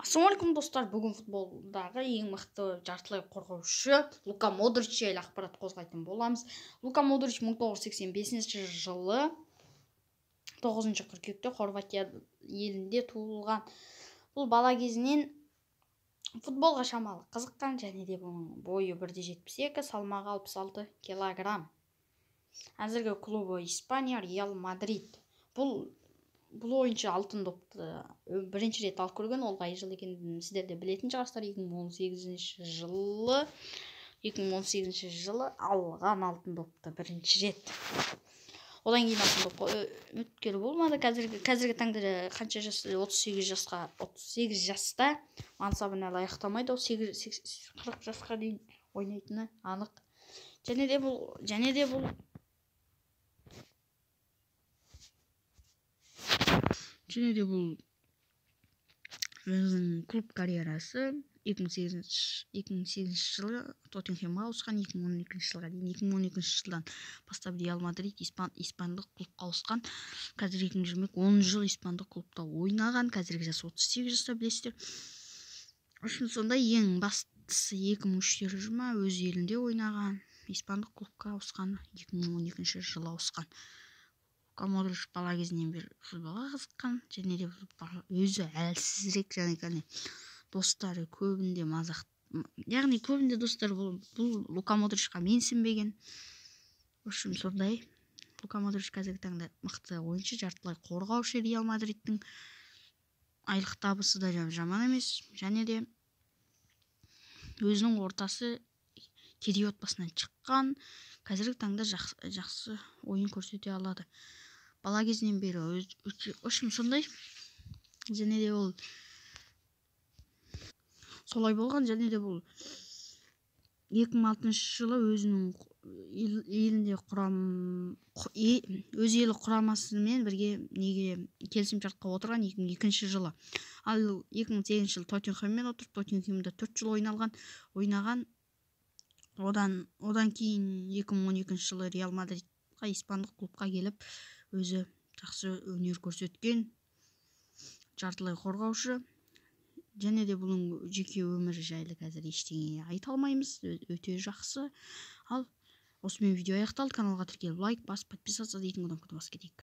Ассалаумағалейкум достар, бүгін футболдағы ең мықты жартылай қорғаушы Лука Модрич жайлы ақпарат қозғайтын боламыз. Лука Модрич 1985 жылы 9 қыркүйекте Хорватия елінде туылған. Бұл бала кезінен футболға шамалы қызыққан, және де бұның бойы 1,72, салмағы 66 килограмм. Әзіргі клубы Испания, Реал Мадрид. Бұл ойыншы алтын допты бірінші рет алып көрген, ол қай жыл екенін сіздер де білетін шығарсыздар. 2018 жылы алған алтын допты бірінші рет. Одан кейін алтын допқа үміткер болмады. Қазіргі таңда қанша жас, 38 жаста мансабын әлі аяқтамайды. 40 жасқа дейін ойнайтыны анық. Және де бұл клуб карьерасы 2008 жылы Тоттенхемге ауысқан, 2012 жылға дейін. 2012 жылдан бастап Реал Мадрид испандық клубқа ауысқан. Қазір 10 жыл испандық клубта ойнаған. Қазіргі жасы 38 жаста, білесіздер. Сондай ең бастысы 2003 жылы өз елінде ойнаған. Испандық клубқа ауысқан, 2012 жылы ауысқан. Лука Модрич бала кезінен бері футболға қызыққан, және де өзі әлсізірек, және достары көбінде мазақ, яғни көбінде достар бұл Лука Модричқа менсінбеген. Сондай Лука Модрич қазіргі таңда мықты ойыншы, жартылай қорғаушы. Реал Мадридтің айлық табысы да жаман емес, және де өзінің ортасы кедей отбасынан шыққан. Қазіргі таңда жақсы ойын көрсете алады. Бала кезінен бері сондай, және де ол солай болған, және де бұл 2006 жылы өзінің елінде өз елі құрамасымен бірге келісімшартқа отырған 2002 жылы. Ал 2008 жылы Тоттенхеммен отырып, Тоттенхемде 4 жыл ойнаған. Одан кейін 2012 жылы Реал Мадридқа, испандық клубқа келіп, өзі жақсы өнер көрсеткен жартылай қорғаушы. Және де бұның жеке өмірі жайлы қазір ештеңе айта алмаймыз, өте жақсы. Ал осымен видео аяқталды. Каналға тіркеліп лайк басып, подписаться дейтін кнопканы басып кетейік.